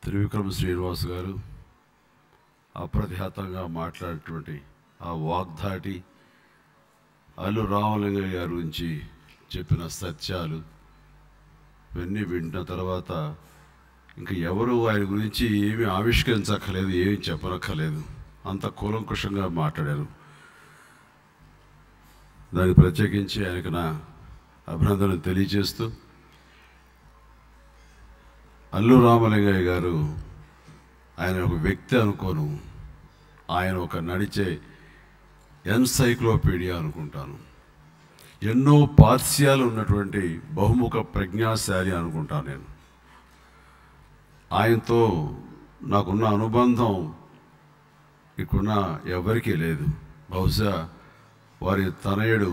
త్రివిక్రమ శ్రీనివాస్ గారు అప్రతిహతంగా మాట్లాడేటువంటి ఆ వాగ్ధాటి, అల్లు రామలింగయ్య గారి గురించి చెప్పిన సత్యాలు ఇవన్నీ వింటున్న తర్వాత ఇంకా ఎవరు ఆయన గురించి ఏమీ ఆవిష్కరించక్కర్లేదు, ఏమీ చెప్పనక్కర్లేదు, అంత కూలంకుషంగా మాట్లాడారు. దానికి ప్రత్యేకించి ఆయనకు నా అభినందనలు తెలియజేస్తూ, అల్లు రామలింగయ్య గారు ఆయన ఒక వ్యక్తి అనుకోను, ఆయన ఒక నడిచే ఎన్సైక్లోపీడియా అనుకుంటాను. ఎన్నో పార్శ్యాలు ఉన్నటువంటి బహుముఖ ప్రజ్ఞాశాలి అనుకుంటాను నేను. ఆయనతో నాకున్న అనుబంధం ఇక్కడున్న ఎవరికీ లేదు. బహుశా వారి తనయుడు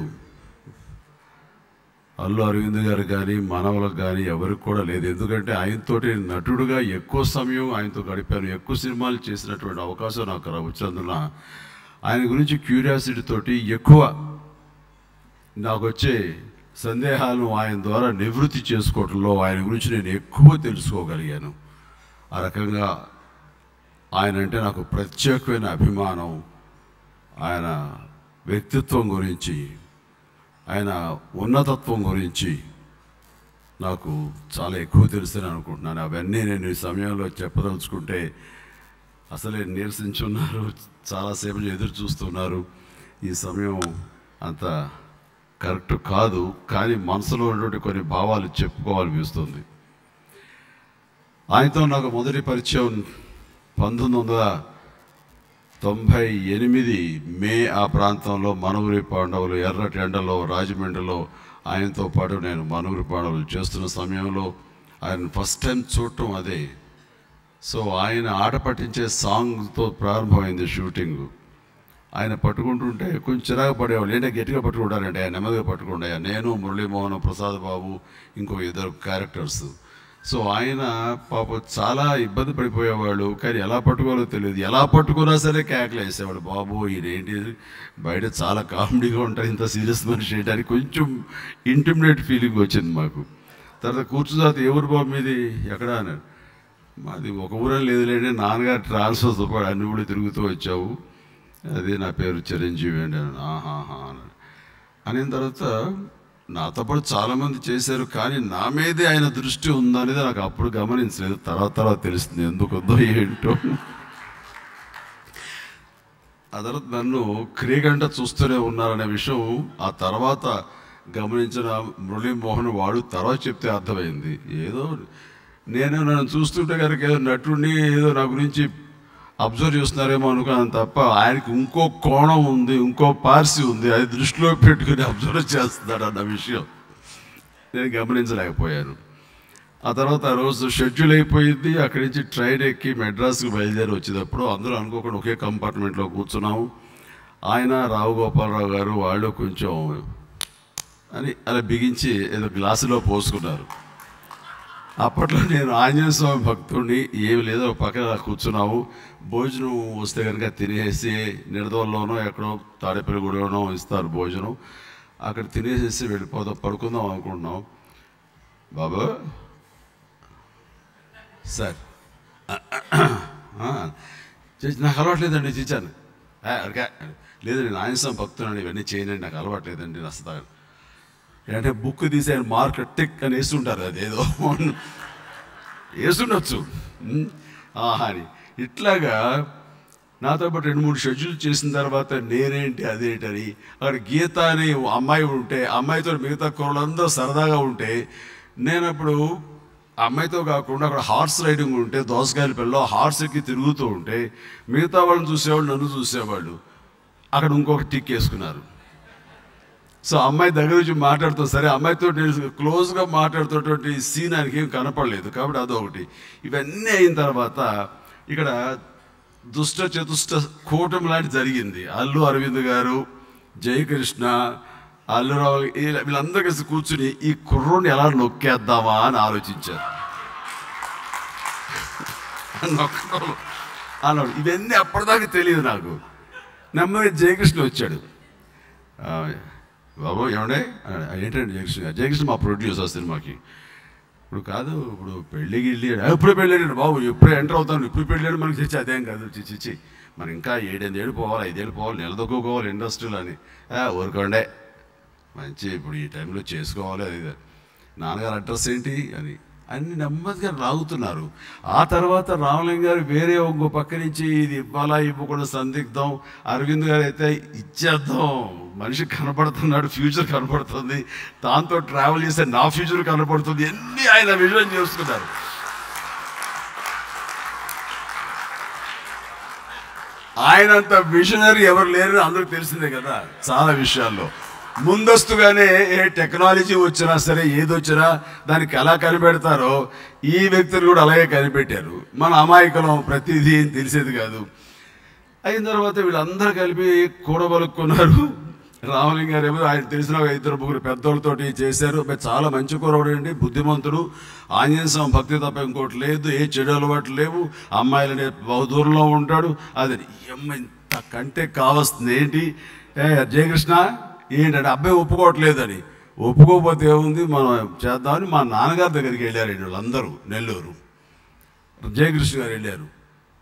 అల్లు అరవింద్ గారు కానీ మనవలకు కానీ ఎవరికి కూడా లేదు. ఎందుకంటే ఆయనతోటి నటుడుగా ఎక్కువ సమయం ఆయనతో గడిపాను, ఎక్కువ సినిమాలు చేసినటువంటి అవకాశం నాకు వచ్చినందున ఆయన గురించి క్యూరియాసిటీ తోటి ఎక్కువ నాకు వచ్చే సందేహాలను ఆయన ద్వారా నివృత్తి చేసుకోవడంలో ఆయన గురించి నేను ఎక్కువ తెలుసుకోగలిగాను. ఆ రకంగా ఆయన అంటే నాకు ప్రత్యేకమైన అభిమానం. ఆయన వ్యక్తిత్వం గురించి, ఆయన ఉన్నతత్వం గురించి నాకు చాలా ఎక్కువ తెలుసని అనుకుంటున్నాను. అవన్నీ నేను ఈ సమయంలో చెప్పదలుచుకుంటే అసలే నీరసించున్నారు, చాలాసేపు ఎదురు చూస్తున్నారు. ఈ సమయం అంత కరెక్ట్ కాదు, కానీ మనసులో ఉన్నటువంటి కొన్ని భావాలు చెప్పుకోవాలనిపిస్తుంది. ఆయనతో నాకు మొదటి పరిచయం 1998 మే ఆ ప్రాంతంలో మనూరి పాండవులు ఎర్రటి ఎండలో రాజమండ్రిలో ఆయనతో పాటు నేను మనూరి పాండవులు చేస్తున్న సమయంలో ఆయన ఫస్ట్ టైం చూడటం అదే. సో ఆయన ఆట పట్టించే సాంగ్తో ప్రారంభమైంది షూటింగ్. ఆయన పట్టుకుంటుంటే కొంచెం చిరాకు పడేవాళ్ళు, ఏంటంటే గట్టిగా పట్టుకుంటారంటే ఆయన నెమ్మదిగా పట్టుకుంటా. నేను, మురళీమోహన్, ప్రసాద్ బాబు, ఇంకో ఇద్దరు క్యారెక్టర్స్. సో ఆయన పాప చాలా ఇబ్బంది పడిపోయేవాళ్ళు, కానీ ఎలా పట్టుకోవాలో తెలియదు. ఎలా పట్టుకున్నా సరే కేకలు వేసేవాడు, బాబు ఇదేంటి బయట చాలా కామెడీగా ఉంటాయి, ఇంత సీరియస్ మనిషి చేయడానికి కొంచెం ఇంటిమిడేట్ ఫీలింగ్ వచ్చింది మాకు. తర్వాత కూర్చున్న ఎవరు బాబు మీది ఎక్కడ అన్నాడు. మాది ఒక ఊరని లేదులేండి, నాన్నగారు ట్రాన్స్ఫర్తో పాటు అన్ని ఊళ్ళు తిరుగుతూ వచ్చావు, అది నా పేరు చిరంజీవి అండి అన్నాడు. ఆహాహా అన్నాడు. అయిన తర్వాత నాతో పాటు చాలామంది చేశారు, కానీ నా మీదే ఆయన దృష్టి ఉందనేది నాకు అప్పుడు గమనించలేదు. తర్వాత తెలుస్తుంది ఎందుకుందో ఏంటో. ఆ తర్వాత నన్ను క్రీగంట చూస్తూనే ఉన్నారనే విషయం ఆ తర్వాత గమనించిన మురళీమోహన్ వాడు తర్వాత చెప్తే అర్థమైంది. ఏదో నన్ను చూస్తుంటే కనుక ఏదో నటుడిని ఏదో నా గురించి అబ్జర్వ్ చేస్తున్నారేమో అనుకున్నాను తప్ప, ఆయనకి ఇంకో కోణం ఉంది, ఇంకో పార్సి ఉంది, అది దృష్టిలో పెట్టుకుని అబ్జర్వ్ చేస్తున్నాడు అన్న విషయం నేను గమనించలేకపోయాను. ఆ తర్వాత ఆ రోజు షెడ్యూల్ అయిపోయింది. అక్కడి నుంచి ట్రైన్ ఎక్కి మెడ్రాస్కి బయలుదేరి వచ్చేటప్పుడు అందరూ అనుకోకుండా ఒకే కంపార్ట్మెంట్లో కూర్చున్నాము. ఆయన, రావు గోపాలరావు గారు వాళ్ళు కొంచెం అని అలా బిగించి ఏదో గ్లాసులో పోసుకున్నారు. అప్పట్లో నేను ఆంజనేయ స్వామి భక్తుడిని, ఏమి లేదో పక్కన కూర్చున్నాము. భోజనం వస్తే కనుక తినేసి నిడదవల్లోనో ఎక్కడో తాడేపల్లిగూడలోనో ఇస్తారు భోజనం, అక్కడ తినేసేసి వెళ్ళిపోదాం పడుకుందాం అనుకుంటున్నాం. బాబా సార్ నాకు అలవాట్లేదండి చేశాను. అడిగా లేదు నేను ఆంజనేయ స్వామి భక్తులని ఇవన్నీ చేయనండి, నాకు అలవాట్లేదండి వస్తాను అంటే బుక్ తీసి ఆయన మార్క్ టిక్ అని వేస్తుంటారు, అదేదో వేస్తుండొచ్చు అని. ఇట్లాగా నాతో పాటు 2-3 షెడ్యూల్ చేసిన తర్వాత నేనేంటి అదేంటని అక్కడ గీత అని అమ్మాయి ఉంటే, అమ్మాయితో మిగతా కుర్రలందరూ సరదాగా ఉంటే, నేను అప్పుడు అమ్మాయితో కాకుండా అక్కడ హార్స్ రైడింగ్ ఉంటే దోసకాయల పిల్లలో హార్స్ ఎక్కి తిరుగుతూ ఉంటే మిగతా వాళ్ళని చూసేవాళ్ళు, నన్ను చూసేవాళ్ళు. అక్కడ ఇంకొక టిక్ వేసుకున్నారు. సో అమ్మాయి దగ్గర నుంచి మాట్లాడుతూ, సరే అమ్మాయితో నేను క్లోజ్గా మాట్లాడుతున్నటువంటి సీన్ ఆయనకి ఏం కనపడలేదు కాబట్టి అదొకటి. ఇవన్నీ అయిన తర్వాత ఇక్కడ దుష్ట చతుష్ట కూటమి లాంటి జరిగింది. అల్లు అరవింద్ గారు, జయకృష్ణ, అల్లురావు వీళ్ళందరూ కలిసి కూర్చుని ఈ కుర్రోని ఎలా నొక్కేద్దామా అని ఆలోచించారు. అన్నాడు. ఇవన్నీ అప్పటిదాకా తెలియదు నాకు. నెమ్మదిగా జయకృష్ణ వచ్చాడు. బాబు ఏమండే ఏంటండి జయకృష్ణ మా ప్రొడ్యూసర్ సినిమాకి ఇప్పుడు కాదు, ఇప్పుడు పెళ్ళికి ఎప్పుడు పెళ్ళాడు బాబు, ఎప్పుడు ఎంటర్ అవుతాను, ఇప్పుడు పెళ్ళాడు మనకి తెచ్చి అదేం కాదు, చిచ్చి మనం ఇంకా 7-8 ఏళ్ళు పోవాలి, 5 ఏళ్ళు పోవాలి, నిలదొక్కుకోవాలి ఇండస్ట్రీలో అని ఊరుకోండే మంచి ఇప్పుడు ఈ టైంలో చేసుకోవాలి. అది నాన్నగారు అడ్రస్ ఏంటి అని అన్ని నెమ్మదిగా లాగుతున్నారు. ఆ తర్వాత రామలింగ గారు వేరే ఇంకో పక్క నుంచి ఇది ఇవ్వాలా ఇవ్వకుండా సందిగ్ధం. అరవింద్ గారు అయితే ఇచ్చేద్దాం, మనిషి కనపడుతున్నాడు, ఫ్యూచర్ కనపడుతుంది, దాంతో ట్రావెల్ చేస్తే నా ఫ్యూచర్ కనపడుతుంది, అన్నీ ఆయన విజన్ చేసుకున్నారు. ఆయనంత విజనరీ ఎవరు లేరు, అందరికి తెలిసిందే కదా. చాలా విషయాల్లో ముందస్తుగానే ఏ టెక్నాలజీ వచ్చినా సరే, ఏది వచ్చినా దానికి ఎలా కనిపెడతారో ఈ వ్యక్తులు కూడా అలాగే కనిపెట్టారు. మన అమాయకులం, ప్రతిదీ తెలిసేది కాదు. అయిన తర్వాత వీళ్ళందరూ కలిపి కూడబలుక్కున్నారు. రామలింగ గారు ఏమో ఆయన తెలిసిన 2-3 పెద్దోళ్ళతోటి చేశారు. చాలా మంచి కురవాడు అండి, బుద్ధిమంతుడు, ఆంజనేయ స్వామి భక్తి తప్ప ఇంకోటి లేదు, ఏ చెడు అలవాట్లు లేవు, అమ్మాయిలనే బహుదూరంలో ఉంటాడు. అది ఇంత కంటే కావాల్సింది ఏంటి, జయకృష్ణ ఏంటంటే అబ్బాయి ఒప్పుకోవట్లేదని. ఒప్పుకోకపోతే ఏముంది, మనం చేద్దామని మా నాన్నగారి దగ్గరికి వెళ్ళారు వీళ్ళందరూ. నెల్లూరు జయకృష్ణ గారు వెళ్ళారు.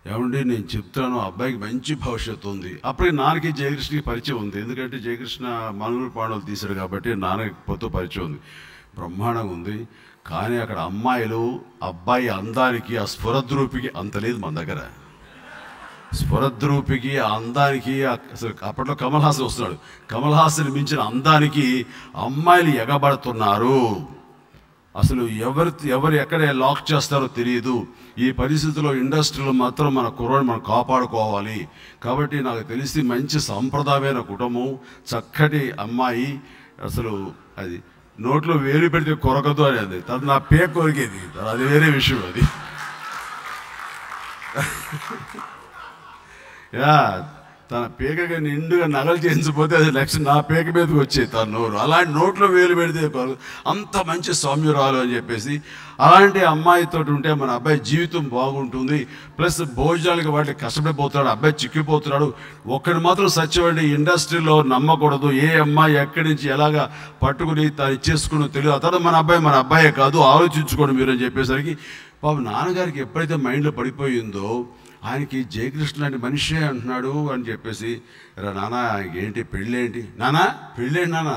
ఏమండి నేను చెప్తాను, అబ్బాయికి మంచి భవిష్యత్తు ఉంది. అప్పటికి నాన్నకి జయకృష్ణకి పరిచయం ఉంది, ఎందుకంటే జయకృష్ణ మనూరు పాండవులు తీశాడు కాబట్టి నాన్నకి పొత్తు పరిచయం ఉంది, బ్రహ్మాండంగా ఉంది. కానీ అక్కడ అమ్మాయిలు అబ్బాయి అందానికి, ఆ స్ఫురద్రూపికి అంత లేదు మన దగ్గర. స్ఫురద్రూపికి, ఆ అందానికి, అసలు అప్పట్లో కమల్ హాసన్ వస్తున్నాడు, కమల్ హాసన్ మించిన అందానికి అమ్మాయిలు ఎగబడుతున్నారు. అసలు ఎవరు ఎక్కడ లాక్ చేస్తారో తెలియదు. ఈ పరిస్థితుల్లో ఇండస్ట్రీలో మాత్రం మన కుర్రాడిని మనం కాపాడుకోవాలి. కాబట్టి నాకు తెలిసి మంచి సంప్రదాయమైన కుటుంబం, చక్కటి అమ్మాయి, అసలు అది నోట్లో వేలు పెడితే కొరకదు అనేది, అది నా పేక కొరికేది, అది వేరే విషయం. అది తన పేకగా నిండుగా నగలు చేయించిపోతే అది నెక్స్ట్ నా పేక మీదకి వచ్చేది తన నోరు. అలాంటి నోట్లో వేలు పెడితే అంత మంచి సౌమ్యురాలు అని చెప్పేసి, అలాంటి అమ్మాయితో ఉంటే మన అబ్బాయి జీవితం బాగుంటుంది. ప్లస్ భోజనాలకి వాటికి కష్టపడిపోతున్నాడు, అబ్బాయి చిక్కిపోతున్నాడు. ఒక్కడి మాత్రం సత్యమండి, ఇండస్ట్రీలో నమ్మకూడదు, ఏ అమ్మాయి ఎక్కడి నుంచి ఎలాగా పట్టుకుని తను ఇచ్చేసుకుని తెలియదు. ఆ తర్వాత మన అబ్బాయే కాదు, ఆలోచించుకోండి మీరు అని చెప్పేసరికి పాపం నాన్నగారికి ఎప్పుడైతే మైండ్లో పడిపోయిందో, ఆయనకి జయకృష్ణ లాంటి మనిషే అంటున్నాడు అని చెప్పేసి, నాన్న ఏంటి పెళ్ళేంటి, నాన్న పెళ్ళేంటి నాన్న,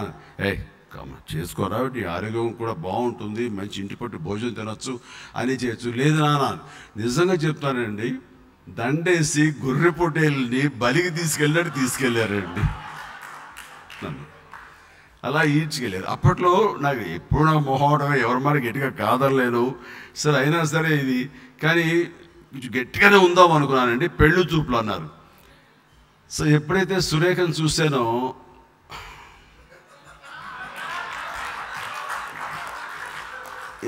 చేసుకోరా, నీ ఆరోగ్యం కూడా బాగుంటుంది, మంచి ఇంటి పట్టు భోజనం తినచ్చు అని చేయొచ్చు. లేదు నాన్న, నిజంగా చెప్తానండి, దండేసి గొర్రె పొట్టేల్ని బలికి తీసుకెళ్ళారండి నన్ను, అలా ఈడ్చుకెళ్ళారు. అప్పట్లో నాకు ఎప్పుడు నాకు మొహమాటమే, ఎవరి మరి గట్టిగా కాదరలేను. సరే అయినా సరే ఇది కానీ కొంచెం గట్టిగానే ఉందాం అనుకున్నానండి. పెళ్ళు చూపులు అన్నారు. సో ఎప్పుడైతే సురేఖను చూసానో,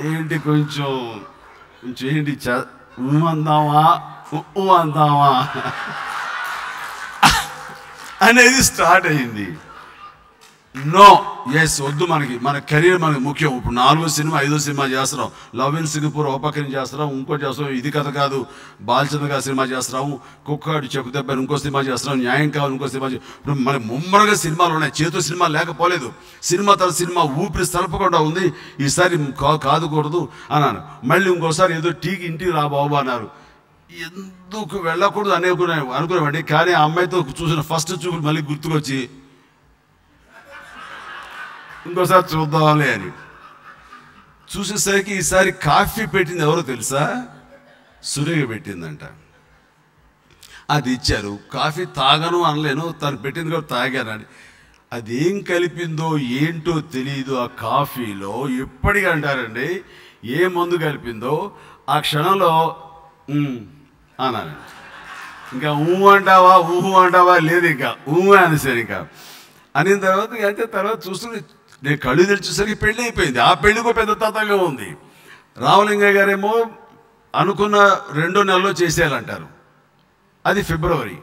ఏంటి కొంచెం ఏంటి అందామా అనేది స్టార్ట్ అయింది. నో, ఎస్ వద్దు, మన కెరీర్ మనకి ముఖ్యం. ఇప్పుడు 4వ సినిమా 5వ సినిమా చేస్తున్నాం, లవ్ ఇన్ సింగపూర్ ఓ పక్కన చేస్తున్నాం, ఇంకో చేస్తున్నాం, ఇది కథ కాదు బాలచంద్ర గారి సినిమా చేస్తున్నాము, కుక్కడు చెప్పు దెబ్బని ఇంకో సినిమా చేస్తున్నాం, న్యాయం కావాలి ఇంకో సినిమా. ఇప్పుడు మన ముమ్మరగా సినిమాలు ఉన్నాయి, చేతు సినిమా లేకపోలేదు, సినిమా తర్వాత సినిమా ఊపిరి సలపకుండా ఉంది. ఈసారి కాదుకూడదు అన్నాను. మళ్ళీ ఇంకోసారి ఏదో టీకి ఇంటికి రా బాబు అన్నారు. ఎందుకు వెళ్ళకూడదు అనుకున్నామండి. కానీ ఆ అమ్మాయితో చూసిన ఫస్ట్ చూపులు మళ్ళీ గుర్తుకొచ్చి ఇంకోసారి చూద్దాంలే అని చూసేసరికి ఈసారి కాఫీ పెట్టింది ఎవరో తెలుసా, సురేఖ పెట్టిందంట. అది ఇచ్చారు. కాఫీ తాగను అనలేను, తను పెట్టింది కూడా తాగానని. అదేం కలిపిందో ఏంటో తెలియదు ఆ కాఫీలో. ఎప్పటికీ అంటారండి, ఏ మందు కలిపిందో ఆ క్షణంలో అన్నాను. ఇంకా ఊహు అంటావా లేదు, ఇంకా అనేసారు. ఇంకా అనిన తర్వాత అయితే తర్వాత చూస్తుంది, నేను కళ్ళు తెరిచేసరికి పెళ్ళి అయిపోయింది. ఆ పెళ్ళికి పెద్ద తతంగా ఉంది. రామలింగయ్య గారేమో అనుకున్న 2 నెలల్లో చేసేయాలంటారు, అది ఫిబ్రవరి.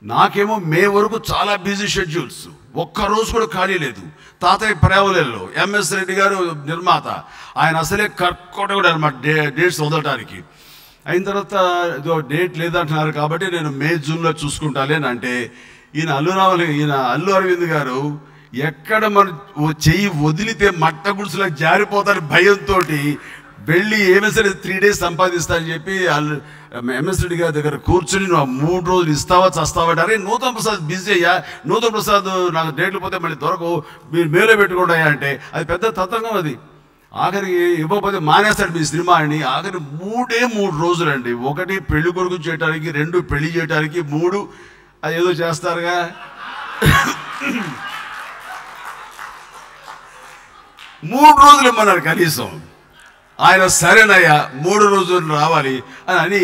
నాకేమో మే వరకు చాలా బిజీ షెడ్యూల్స్, ఒక్కరోజు కూడా ఖాళీ లేదు. తాతయ్య పర్యావరణంలో ఎంఎస్ రెడ్డి గారు నిర్మాత, ఆయన అసలే కర్కోటకుడు అనమాట డేట్స్ వదలటానికి. అయిన తర్వాత ఇదో డేట్ లేదంటున్నారు కాబట్టి నేను మే జూన్లో చూసుకుంటాలే అని అంటే, ఈయన అల్లు అరవింద్ గారు ఎక్కడ మన చెయ్యి వదిలితే మట్ట గుడిసెలకు జారిపోతారు భయంతో వెళ్ళి ఏమైనా సరే 3 days సంపాదిస్తా అని చెప్పి వాళ్ళు ఎంఎస్ రెడ్డి గారి దగ్గర కూర్చుని నువ్వు 3 రోజులు ఇస్తావా చస్తావా అరే నూతన్ ప్రసాద్ బిజీ అయ్యా, నూతన్ ప్రసాద్ నాకు డేట్లు పోతే మళ్ళీ దొరకవు, మీరు మేలో పెట్టుకోండి అంటే అది పెద్ద తతంగం. అది ఆఖరికి ఇవ్వకపోతే మానేస్తాడు మీ సినిమా అని. ఆఖరి 3 రోజులు అండి. 1 పెళ్లి కొడుకు చేయడానికి, 2 పెళ్లి చేయడానికి, 3 అది ఏదో చేస్తారుగా 3 రోజులు ఇమ్మన్నారు కనీసం. ఆయన సరేనయ్యా 3 రోజులు రావాలి అని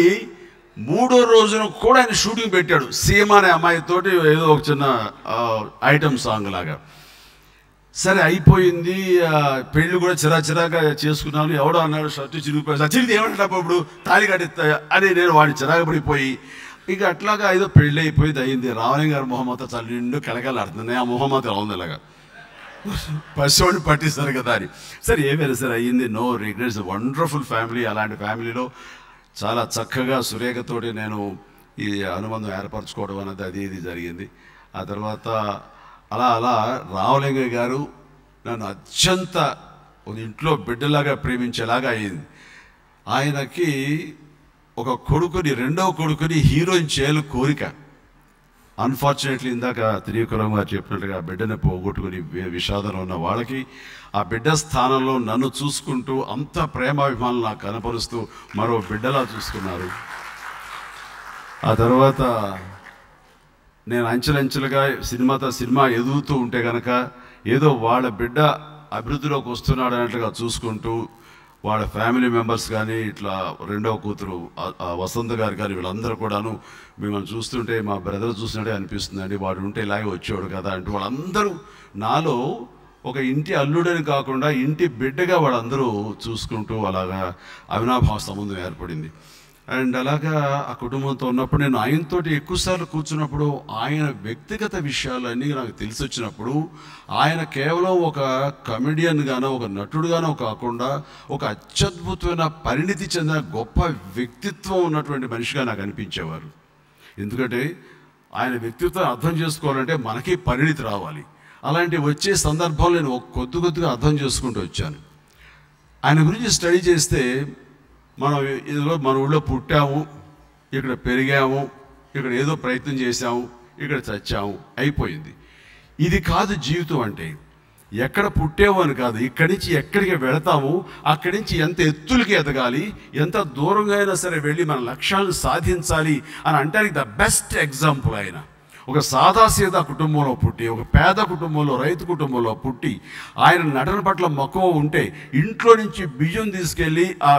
3వ రోజున కూడా ఆయన షూటింగ్ పెట్టాడు. సీమ అనే అమ్మాయితోటి ఏదో ఒక చిన్న ఐటమ్ సాంగ్ లాగా. సరే అయిపోయింది. పెళ్ళి కూడా చిరాగా చేసుకున్నాను. ఎవడో అన్నాడు షర్టు చిరిగిపోయి, చిరిగి ఏమంటా ఇప్పుడు తాళి కట్టిస్తా అని నేను వాడిని చిరాగా పడిపోయి ఇక అట్లాగా ఏదో పెళ్ళి అయిపోయింది అయింది. రావణి గారు మొహమ్మద్ చాలా నిండు కలకలాడుతుంది. ఆ మొహమ్మద్ ఎలా ఉంది ఇలాగా పసివాడిని పట్టిస్తారు కదా అని. సరే ఏమైనా సరే అయ్యింది. No regrets. Wonderful family. అలాంటి ఫ్యామిలీలో చాలా చక్కగా సురేఖతోటి నేను ఈ అనుబంధం ఏర్పరచుకోవడం అనేది అది ఇది జరిగింది. ఆ తర్వాత అలా రామలింగయ్య గారు నన్ను అత్యంత ఇంట్లో బిడ్డలాగా ప్రేమించేలాగా అయింది. ఆయనకి ఒక కొడుకుని, 2వ కొడుకుని హీరోయిన్ చేయాలి కోరిక. అన్ఫార్చునేట్లీ ఇందాక త్రివిక్రమ్ గారు చెప్పినట్టుగా బిడ్డని పోగొట్టుకుని విషాదంలో ఉన్న వాళ్ళకి ఆ బిడ్డ స్థానంలో నన్ను చూసుకుంటూ అంత ప్రేమాభిమానం నాకు కనపరుస్తూ మరో బిడ్డలా చూసుకున్నారు. ఆ తర్వాత నేను అంచెలంచెలుగా సినిమా ఎదుగుతూ ఉంటే కనుక ఏదో వాళ్ళ బిడ్డ అభివృద్ధిలోకి వస్తున్నాడు అన్నట్లుగా చూసుకుంటూ వాళ్ళ ఫ్యామిలీ మెంబర్స్ కానీ ఇట్లా 2వ కూతురు వసంత గారు కానీ వీళ్ళందరూ కూడాను మిమ్మల్ని చూస్తుంటే మా బ్రదర్ చూసినట్టే అనిపిస్తుందండి, వాడు ఉంటే ఇలాగే వచ్చేవాడు కదా అంటూ వాళ్ళందరూ నాలో ఒక ఇంటి అల్లుడని కాకుండా ఇంటి బిడ్డగా వాళ్ళందరూ చూసుకుంటూ అలాగా అవినాభావ సంబంధం ఏర్పడింది. అండ్ అలాగా ఆ కుటుంబంతో ఉన్నప్పుడు నేను ఆయనతోటి ఎక్కువసార్లు కూర్చున్నప్పుడు ఆయన వ్యక్తిగత విషయాలన్నీ నాకు తెలిసి వచ్చినప్పుడు ఆయన కేవలం ఒక కమెడియన్గానో ఒక నటుడుగానో కాకుండా ఒక అత్యద్భుతమైన పరిణితి చెందిన గొప్ప వ్యక్తిత్వం ఉన్నటువంటి మనిషిగా నాకు అనిపించేవారు. ఎందుకంటే ఆయన వ్యక్తిత్వం అర్థం చేసుకోవాలంటే మనకి పరిణితి రావాలి. అలాంటి వచ్చే సందర్భాలు నేను కొద్దిగా అర్థం చేసుకుంటూ వచ్చాను. ఆయన గురించి స్టడీ చేస్తే మన ఊళ్ళో పుట్టాము, ఇక్కడ పెరిగాము, ఇక్కడ ఏదో ప్రయత్నం చేశాము, ఇక్కడ చచ్చాము, అయిపోయింది. ఇది కాదు జీవితం అంటే. ఎక్కడ పుట్టాము అని కాదు, ఇక్కడి నుంచి ఎక్కడికి వెళతాము, అక్కడి నుంచి ఎంత ఎత్తులకి ఎదగాలి, ఎంత దూరంగా అయినా సరే వెళ్ళి మన లక్ష్యాలను సాధించాలి అని అంటానికి ద బెస్ట్ ఎగ్జాంపుల్ ఆయన. ఒక సాదాసీదా కుటుంబంలో పుట్టి, ఒక పేద కుటుంబంలో, రైతు కుటుంబంలో పుట్టి ఆయన నటన పట్ల మక్కువ ఉంటే ఇంట్లో నుంచి బియ్యం తీసుకెళ్ళి ఆ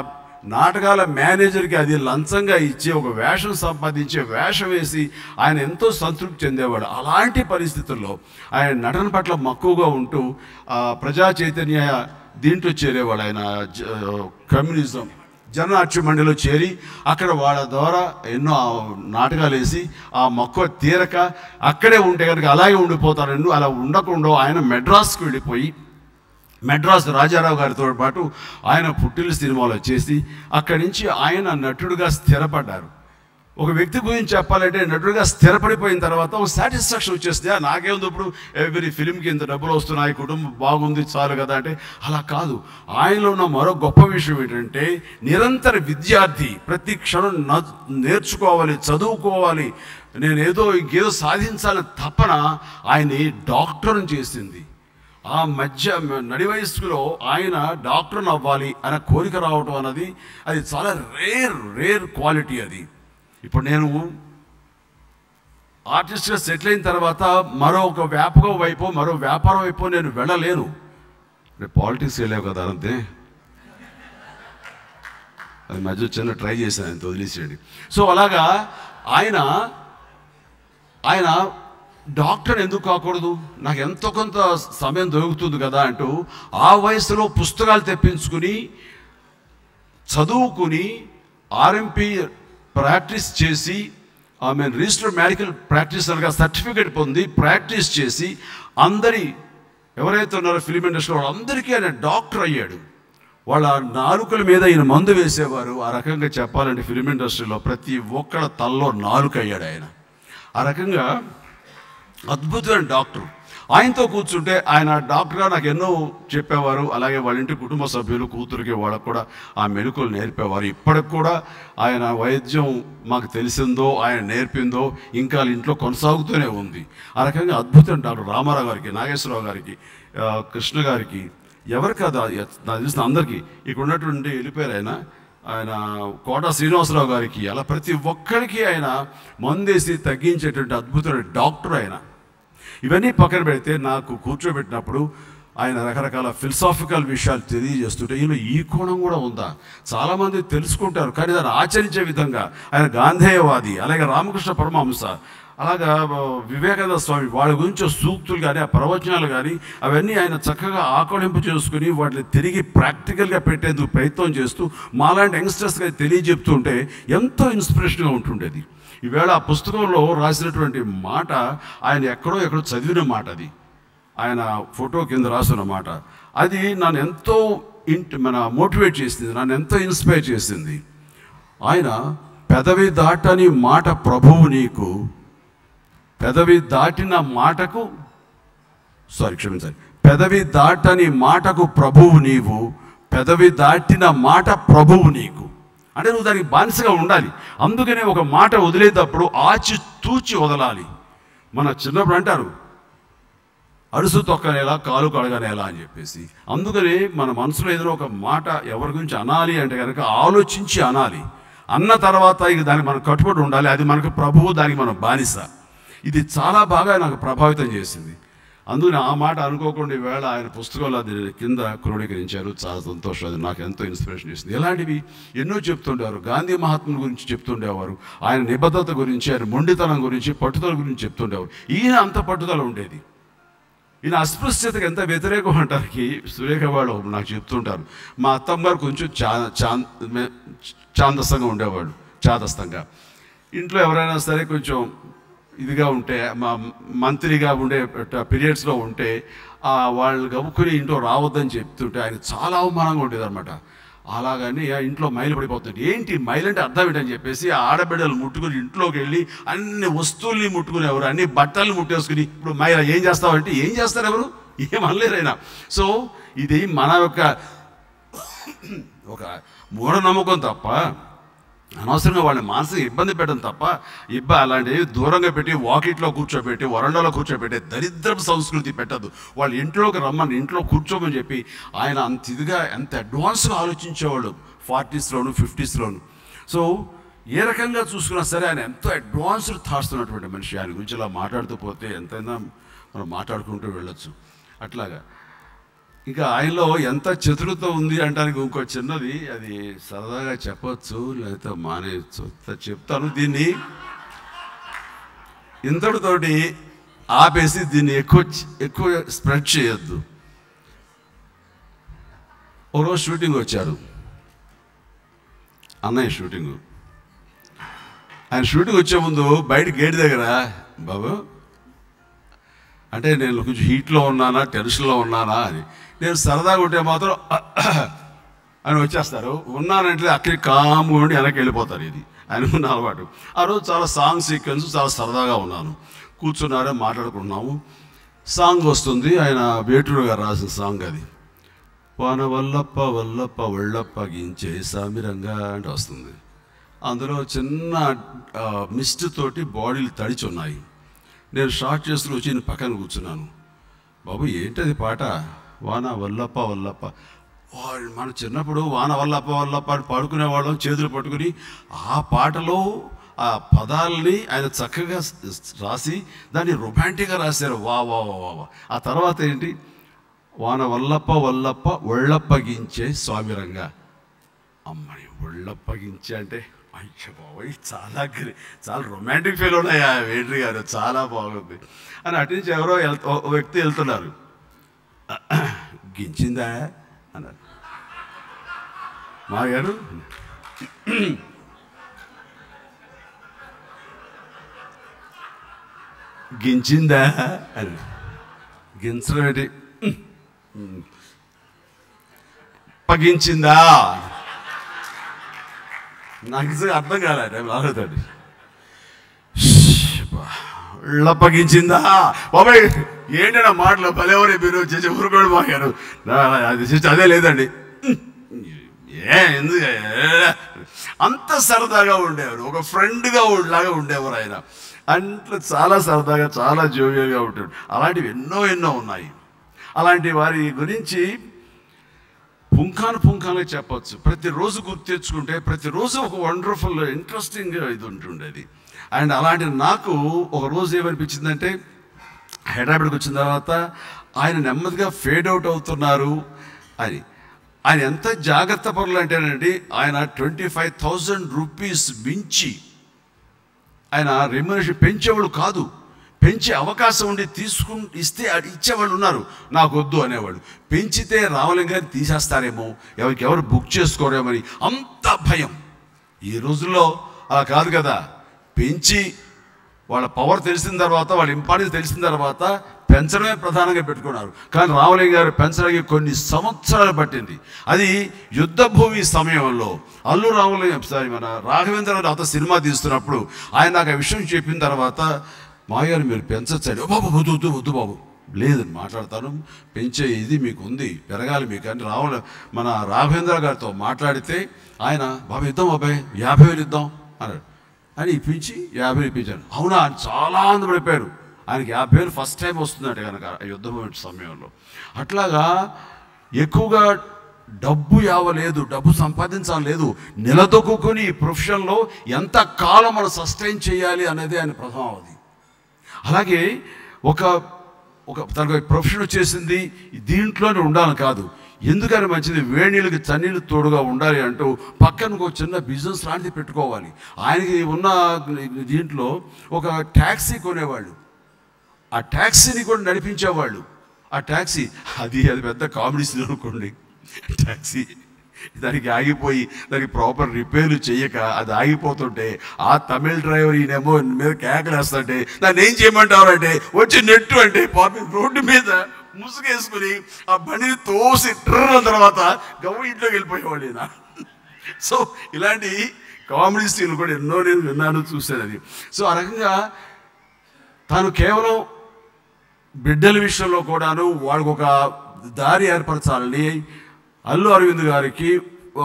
నాటకాల మేనేజర్కి అది లంచంగా ఇచ్చి ఒక వేషం సంపాదించే వేషం వేసి ఆయన ఎంతో సంతృప్తి చెందేవాడు. అలాంటి పరిస్థితుల్లో ఆయన నటన పట్ల మక్కువగా ఉంటూ ప్రజా చైతన్య దీంట్లో చేరేవాడు. ఆయన కమ్యూనిజం జననాట్య మండలిలో చేరి అక్కడ వాళ్ళ ద్వారా ఎన్నో నాటకాలు వేసి ఆ మక్కువ తీరక అక్కడే ఉంటే కనుక అలాగే ఉండిపోతారు. అలా ఉండకుండా ఆయన మెడ్రాస్కి వెళ్ళిపోయి మెడ్రాస్ రాజారావు గారితో పాటు ఆయన పుట్టిన సినిమాలో చేసి అక్కడి నుంచి ఆయన నటుడుగా స్థిరపడ్డారు. ఒక వ్యక్తి గురించి చెప్పాలంటే నటుడుగా స్థిరపడిపోయిన తర్వాత ఒక సాటిస్ఫాక్షన్ వచ్చేస్తుంది. నాకేముంది ఇప్పుడు ఎవ్రీ ఫిలింకి ఇంత డబ్బులు వస్తున్నాయి, కుటుంబం బాగుంది చాలు కదా అంటే అలా కాదు. ఆయనలో ఉన్న మరో గొప్ప విషయం ఏంటంటే నిరంతర విద్యార్థి, ప్రతి క్షణం నేర్చుకోవాలి, చదువుకోవాలి, నేను ఇంకేదో సాధించాలని తపన ఆయన్ని డాక్టర్ని చేసింది. ఆ మధ్య నడి వయస్సులో ఆయన డాక్టర్ని అవ్వాలి అనే కోరిక రావటం అన్నది అది చాలా రేర్ క్వాలిటీ. అది ఇప్పుడు నేను ఆర్టిస్ట్గా సెటిల్ అయిన తర్వాత మరొక వ్యాపారం వైపు నేను వెళ్ళలేను. పాలిటిక్స్ వెళ్ళావు కదా అంతే, అది మధ్య చిన్న ట్రై చేశాను, అంత వదిలేసేయండి. సో అలాగా ఆయన డాక్టర్ ఎందుకు కాకూడదు, నాకు ఎంతో కొంత సమయం దొరుకుతుంది కదా అంటూ ఆ వయసులో పుస్తకాలు తెప్పించుకుని చదువుకుని ఆర్ఎంపీ ప్రాక్టీస్ చేసి రిజిస్టర్డ్ మెడికల్ ప్రాక్టీసర్గా సర్టిఫికేట్ పొంది ప్రాక్టీస్ చేసి ఎవరైతే ఉన్నారో ఫిలిం ఇండస్ట్రీలో వాళ్ళందరికీ ఆయన డాక్టర్ అయ్యాడు. వాళ్ళ నాలుకల మీద ఈయన మందు వేసేవారు. ఆ రకంగా చెప్పాలంటే ఫిలిం ఇండస్ట్రీలో ప్రతి ఒక్కళ్ళ తల్లో నాలుక అయ్యాడు ఆయన. ఆ రకంగా అద్భుతమైన డాక్టర్. ఆయనతో కూర్చుంటే ఆయన డాక్టర్గా నాకు ఎన్నో చెప్పేవారు. అలాగే వాళ్ళ ఇంటి కుటుంబ సభ్యులు కూతురికి వాళ్ళకు కూడా ఆ మెలకువలు నేర్పేవారు. ఇప్పటికి కూడా ఆయన వైద్యం మాకు తెలిసిందో ఆయన నేర్పిందో ఇంకా ఇంట్లో కొనసాగుతూనే ఉంది. ఆ రకంగా అద్భుతం డాక్టర్ రామారావు గారికి, నాగేశ్వరరావు గారికి, కృష్ణ గారికి, ఎవరు కదా నాకు తెలిసిన అందరికీ ఇక్కడ ఉన్నటువంటి వెళ్ళిపోయారు. ఆయన కోట శ్రీనివాసరావు గారికి, అలా ప్రతి ఒక్కరికి ఆయన మందేసి తగ్గించేటువంటి అద్భుతమైన డాక్టర్ ఆయన. ఇవన్నీ పక్కన పెడితే నాకు కూర్చోబెట్టినప్పుడు ఆయన రకరకాల ఫిలసాఫికల్ విషయాలు తెలియజేస్తుంటే ఈయన ఈ కోణం కూడా ఉందా, చాలామంది తెలుసుకుంటారు కానీ దాన్ని ఆచరించే విధంగా ఆయన గాంధేయవాది, అలాగే రామకృష్ణ పరమహంస, అలాగా వివేకానంద స్వామి, వాళ్ళ గురించి సూక్తులు కానీ ఆ ప్రవచనాలు కానీ అవన్నీ ఆయన చక్కగా ఆకళింపు చేసుకుని వాటిని తిరిగి ప్రాక్టికల్గా పెట్టేందుకు ప్రయత్నం చేస్తూ మాలాంటి యంగ్స్టర్స్గా తెలియజెప్తుంటే ఎంతో ఇన్స్పిరేషన్గా ఉంటుండేది. ఈవేళ ఆ పుస్తకంలో రాసినటువంటి మాట ఆయన ఎక్కడో చదివిన మాట, అది ఆయన ఫోటో కింద రాసిన మాట. అది నన్ను ఎంతో మోటివేట్ చేసింది, నన్ను ఎంతో ఇన్స్పైర్ చేసింది. ఆయన పెదవి దాటని మాట ప్రభువు నీకు, పెదవి దాటిన మాటకు పెదవి దాటని మాటకు ప్రభువు నీవు, పెదవి దాటిన మాట ప్రభువు నీకు. అంటే నువ్వు దానికి బానిసగా ఉండాలి. అందుకనే ఒక మాట వదిలేటప్పుడు ఆచి తూచి వదలాలి. మన చిన్నప్పుడు అంటారు అడుసు తొక్కనేలా కాలు కడగనేలా అని చెప్పేసి. అందుకనే మన మనసులో ఏదైనా ఒక మాట ఎవరి గురించి అనాలి అంటే కనుక ఆలోచించి అనాలి. అన్న తర్వాత ఇక దానికి మనం కట్టుబడి ఉండాలి. అది మనకు ప్రభువు, దానికి మనం బానిస. ఇది చాలా బాగా నాకు ప్రభావితం చేసింది. అందుకని ఆ మాట అనుకోకుండా ఈవేళ ఆయన పుస్తకంలో అది కింద క్రోడీకరించారు. చాలా సంతోషం. అది నాకు ఎంతో ఇన్స్పిరేషన్ చేసింది. ఇలాంటివి ఎన్నో చెప్తుండేవారు. గాంధీ మహాత్ముల గురించి చెప్తుండేవారు, ఆయన నిబద్ధత గురించి, ఆయన మొండితనం గురించి, పట్టుదల గురించి చెప్తుండేవారు. ఈయన అంత పట్టుదల ఉండేది. ఈయన అస్పృశ్యతకు ఎంత వ్యతిరేకం అంటానికి సురేఖ వాళ్ళు నాకు చెప్తుంటారు. మా అత్తమ్మ కొంచెం చాందస్తంగా ఉండేవాడు, చాదస్తంగా. ఇంట్లో ఎవరైనా సరే కొంచెం ఇదిగా ఉంటే, మా మంత్రిగా ఉండే పీరియడ్స్లో ఉంటే వాళ్ళు గబుక్కుని ఇంట్లో రావద్దని చెప్తుంటే ఆయన చాలా అవమానంగా ఉండేది అనమాట. అలాగని ఆ ఇంట్లో మైలు పడిపోతుంది. ఏంటి మైలు అంటే అర్థం ఏంటని చెప్పేసి ఆడబిడ్డలు ముట్టుకుని ఇంట్లోకి వెళ్ళి అన్ని వస్తువుల్ని ముట్టుకునేవారు, అన్ని బట్టలు ముట్టేసుకుని ఇప్పుడు మైల ఏం చేస్తావంటే ఏం చేస్తారు, ఎవరు ఏం అనలేరైనా. సో ఇది మన యొక్క ఒక మూఢనమ్మకం తప్ప, అనవసరంగా వాళ్ళని మానసిక ఇబ్బంది పెట్టడం తప్ప, అలాంటివి దూరంగా పెట్టి వాకిట్లో కూర్చోబెట్టి వరండాలో కూర్చోబెట్టి దరిద్రపు సంస్కృతి పెట్టద్దు. వాళ్ళు ఇంట్లోకి రమ్మని, ఇంట్లో కూర్చోమని చెప్పి ఆయన అంత ఇదిగా ఎంత అడ్వాన్స్గా ఆలోచించేవాళ్ళు 40స్లోను 50స్లోను. సో ఏ రకంగా చూసుకున్నా సరే ఆయన ఎంతో అడ్వాన్స్డ్ థాట్స్ ఉన్నటువంటి మనిషి. ఆయన గురించి ఇలా మాట్లాడుతూ పోతే ఎంతైనా మనం మాట్లాడుకుంటూ వెళ్ళొచ్చు. అట్లాగా ఇంకా ఆయనలో ఎంత చతురత ఉంది అంటానికి ఇంకో చిన్నది, అది సరదాగా చెప్పచ్చు లేకపోతే మానేయచ్చు, చెప్తాను. దీన్ని ఇంతటితోటి ఆపేసి దీన్ని ఎక్కువ స్ప్రెడ్ చేయొద్దు. ఓ రోజు షూటింగ్ వచ్చారు, అన్నయ్య షూటింగు. ఆయన షూటింగ్ వచ్చే ముందు బయట గేట్ దగ్గర, బాబు అంటే నేను కొంచెం హీట్లో ఉన్నానా టెన్షన్లో ఉన్నానా అని, నేను సరదాగా ఉంటే మాత్రం అని వచ్చేస్తారు. ఉన్నానంటే అక్కడికి కామ్గా ఉండి వెనక్కి వెళ్ళిపోతారు. ఇది ఆయన ఉన్న అలవాటు. ఆ రోజు చాలా సాంగ్ సీక్వెన్స్, చాలా సరదాగా ఉన్నాను. కూర్చున్నారే మాట్లాడుకున్నాము. సాంగ్ వస్తుంది, ఆయన వేటూరు గారు రాసిన సాంగ్ అది. వాన వల్లప్ప వల్లప్ప ఒళ్ళప్ప గించే సామిరంగా అంటే వస్తుంది. అందులో చిన్న మిస్ట్ తోటి బాడీలు తడిచి ఉన్నాయి. నేను షార్ట్ చేసుకుని వచ్చి నేను పక్కన కూర్చున్నాను. బాబు ఏంటది పాట, వాన వల్లప్ప వల్లప్ప. మన చిన్నప్పుడు వాన వల్లప్ప వల్లప్ప అని పాడుకునేవాళ్ళం చేతులు పట్టుకుని. ఆ పాటలో ఆ పదాలని ఆయన చక్కగా రాసి దాన్ని రొమాంటిక్గా రాశారు. వా వా వా వా. ఆ తర్వాత ఏంటి, వాన వల్లప్ప వల్లప్ప ఒళ్ళప్పగించే స్వామిరంగా. అమ్మని ఒళ్ళప్పగించే అంటే అయ్య బాబోయ్, చాలా రొమాంటిక్ ఫీల్ ఉన్నాయి ఆ వేటూరి గారు, చాలా బాగుంది అని. అటు నుంచి ఎవరో వ్యక్తి వెళ్తున్నారు, గించిందా అన్నారు. మా గారు గించిందా అని. గించడం ఏంటి, పగించిందా, నాకు అర్థం కాలేదు. రాలేదండి, పగించిందా బాబాయ్ ఏంటన్నా మాటలు భలేవరే మీరు చేసి ఊరుకోడు మాగారు. అది చేసి అదే లేదండి, ఎందుకు అంత సరదాగా ఉండేవారు, ఒక ఫ్రెండ్గా లాగా ఉండేవారు ఆయన. అంట్లో చాలా సరదాగా చాలా జోవియల్గా ఉంటాడు. అలాంటివి ఎన్నో ఎన్నో ఉన్నాయి. అలాంటి వారి గురించి పుంఖానుగా చెప్పచ్చు. ప్రతిరోజు గుర్తు తెచ్చుకుంటే ప్రతిరోజు ఒక వండర్ఫుల్ ఇంట్రెస్టింగ్ ఇది ఉంటుండేది. అండ్ అలాంటి నాకు ఒకరోజు ఏమనిపించిందంటే, హైదరాబాద్కి వచ్చిన తర్వాత ఆయన నెమ్మదిగా ఫేడ్ అవుట్ అవుతున్నారు అని. ఆయన ఎంత జాగ్రత్త పరులు అంటేనండి, ఆయన 25,000 రూపీస్ మించి ఆయన రెమ్యునరేషన్ పెంచేవాళ్ళు కాదు. పెంచే అవకాశం ఉండి ఇస్తే ఇచ్చేవాళ్ళు ఉన్నారు, నాకు వద్దు అనేవాళ్ళు. పెంచితే రామలింగ గారిని తీసేస్తారేమో, ఎవరు బుక్ చేసుకోరేమని అంత భయం. ఈ రోజుల్లో అలా కాదు కదా. పెంచి వాళ్ళ పవర్ తెలిసిన తర్వాత, వాళ్ళ ఇంపార్టెన్స్ తెలిసిన తర్వాత పెంచడమే ప్రధానంగా పెట్టుకున్నారు. కానీ రామలింగ గారు పెంచడానికి కొన్ని సంవత్సరాలు పట్టింది. అది యుద్ధ భూమి సమయంలో అల్లు మన రాఘవేంద్ర గారు సినిమా తీస్తున్నప్పుడు ఆయన నాకు ఆ విషయం చెప్పిన తర్వాత, మాయారు మీరు పెంచచ్చండి. బాబు వద్దు వద్దు బాబు, లేదని మాట్లాడతాను, పెంచే ఇది మీకు ఉంది, పెరగాలి మీకు అని మన రాఘవేంద్ర గారితో మాట్లాడితే ఆయన, బాబు ఇద్దాం బాబాయ్ 50,000 ఇద్దాం అన్నాడు. అని ఇప్పించి 50,000 ఇప్పించాను. అవునా అని చాలా ఆనందపడిపోయారు. ఆయనకి 50,000 ఫస్ట్ టైం వస్తుందంటే కనుక యుద్ధం సమయంలో. అట్లాగా ఎక్కువగా డబ్బు యావలేదు, డబ్బు సంపాదించాలేదు, నిలదొక్కుని ఈ ప్రొఫెషన్లో ఎంత కాలం మనం సస్టైన్ చేయాలి అనేది ఆయన ప్రధానది. అలాగే తనకు ప్రొఫెషన్ వచ్చేసింది, దీంట్లోనే ఉండాలని కాదు. ఎందుకని మంచిది, వేణీళ్ళకి చన్నీళ్ళు తోడుగా ఉండాలి అంటూ పక్కన ఒక చిన్న బిజినెస్ లాంటిది పెట్టుకోవాలి. ఆయనకి ఉన్న దీంట్లో ఒక ట్యాక్సీ కొనేవాళ్ళు, ఆ ట్యాక్సీని కూడా నడిపించేవాళ్ళు. ఆ ట్యాక్సీ అది పెద్ద కామెడీ సీన్ అనుకోండి. ట్యాక్సీ దానికి ఆగిపోయి దానికి ప్రాపర్ రిపేర్లు చేయక అది ఆగిపోతుంటే ఆ తమిళ డ్రైవర్ ఈయనేమో మీద కేకలేస్తుంటే, దాన్ని ఏం చేయమంటారంటే వచ్చి నెట్టు అంటే పాపి రోడ్డు మీద ముసుగేసుకుని ఆ బండిని తోసి ట్రన్న తర్వాత గవ్వ ఇంట్లోకి వెళ్ళిపోయేవాడు ఈయన. సో ఇలాంటి కామెడీ సీన్లు కూడా ఎన్నో నేను విన్నాను, చూశాను అది. సో ఆ రకంగా తాను కేవలం బిడ్డల విషయంలో కూడాను వాళ్ళకు ఒక దారి ఏర్పరచాలని అల్లు అరవింద్ గారికి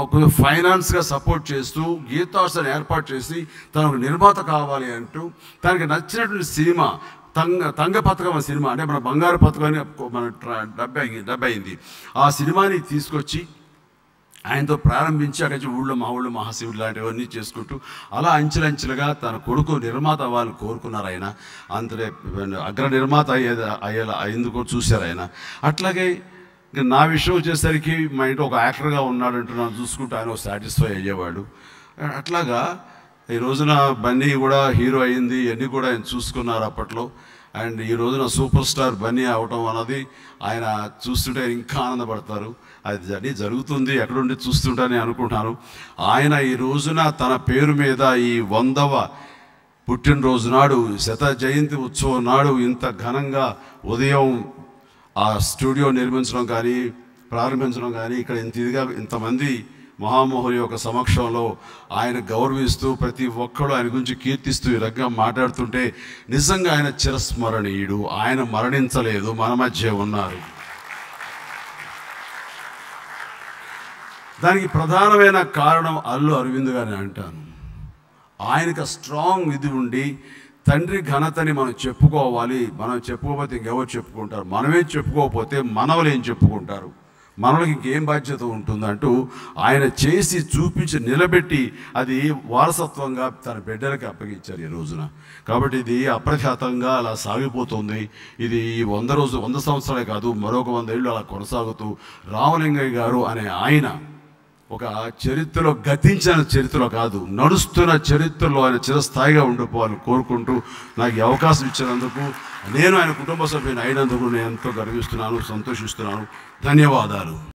ఒక ఫైనాన్స్గా సపోర్ట్ చేస్తూ గీతార్ట్స్ని ఏర్పాటు చేసి తనకు నిర్మాత కావాలి అంటూ తనకి నచ్చినటువంటి సినిమా తంగ పథకం అనే సినిమా, అంటే మన బంగారు పథకం అని మన డబ్బు అయింది. ఆ సినిమాని తీసుకొచ్చి ఆయనతో ప్రారంభించి అక్కడి నుంచి ఊళ్ళో మా ఊళ్ళో మహాశివుడు లాంటివన్నీ చేసుకుంటూ అలా అంచెలంచెలుగా తన కొడుకు నిర్మాత అవ్వాలని కోరుకున్నారు ఆయన. అంతటే అగ్ర నిర్మాత అయ్యేలా ఎందుకో చూశారు ఆయన. అట్లాగే నా విషయం వచ్చేసరికి మా ఇంట్లో ఒక యాక్టర్గా ఉన్నాడంటూ నన్ను చూసుకుంటూ ఆయన సాటిస్ఫై అయ్యేవాడు. అట్లాగా ఈ రోజున బన్నీ కూడా హీరో అయింది, ఇవన్నీ కూడా ఆయన చూసుకున్నారు అప్పట్లో. అండ్ ఈ రోజున సూపర్ స్టార్ బన్నీ అవటం అన్నది ఆయన చూస్తుంటే ఇంకా ఆనందపడతారు. అది జరుగుతుంది, ఎక్కడుండి చూస్తుంటని అనుకుంటాను. ఆయన ఈ రోజున తన పేరు మీద ఈ 100వ పుట్టినరోజు నాడు, శత జయంతి ఉత్సవం నాడు ఇంత ఘనంగా ఉదయం ఆ స్టూడియో నిర్మించడం కానీ ప్రారంభించడం కానీ, ఇక్కడ ఇంతమంది మహామోహుని యొక్క సమక్షంలో ఆయన గౌరవిస్తూ ప్రతి ఒక్కడు ఆయన గురించి కీర్తిస్తూ ఈ రకంగా మాట్లాడుతుంటే నిజంగా ఆయన చిరస్మరణీయుడు. ఆయన మరణించలేదు, మన మధ్య ఉన్నారు. దానికి ప్రధానమైన కారణం అల్లు అరవింద్ గారిని అంటాను. ఆయనకు స్ట్రాంగ్ ఇది ఉండి తండ్రి ఘనతని మనం చెప్పుకోవాలి. మనం చెప్పుకోకపోతే ఇంకెవరు చెప్పుకుంటారు? మనమే చెప్పుకోకపోతే మనవలు ఏం చెప్పుకుంటారు? మనకి ఇంకేం బాధ్యత ఉంటుందంటూ ఆయన చేసి చూపించి నిలబెట్టి అది వారసత్వంగా తన బిడ్డలకి అప్పగించారు ఈ రోజున. కాబట్టి ఇది అప్రఖ్యాతంగా అలా సాగిపోతుంది. ఇది 100 సంవత్సరాలే కాదు, మరొక 100 ఏళ్ళు అలా కొనసాగుతూ రామలింగయ్య గారు అనే ఆయన ఒక చరిత్రలో గతించిన చరిత్రలో కాదు, నడుస్తున్న చరిత్రలో ఆయన చిరస్థాయిగా ఉండిపోవాలని కోరుకుంటూ నాకు ఈ అవకాశం ఇచ్చినందుకు, నేను ఆయన కుటుంబ సభ్యుని అయినందుకు నేను ఎంతో గర్విస్తున్నాను, సంతోషిస్తున్నాను. ధన్యవాదాలు.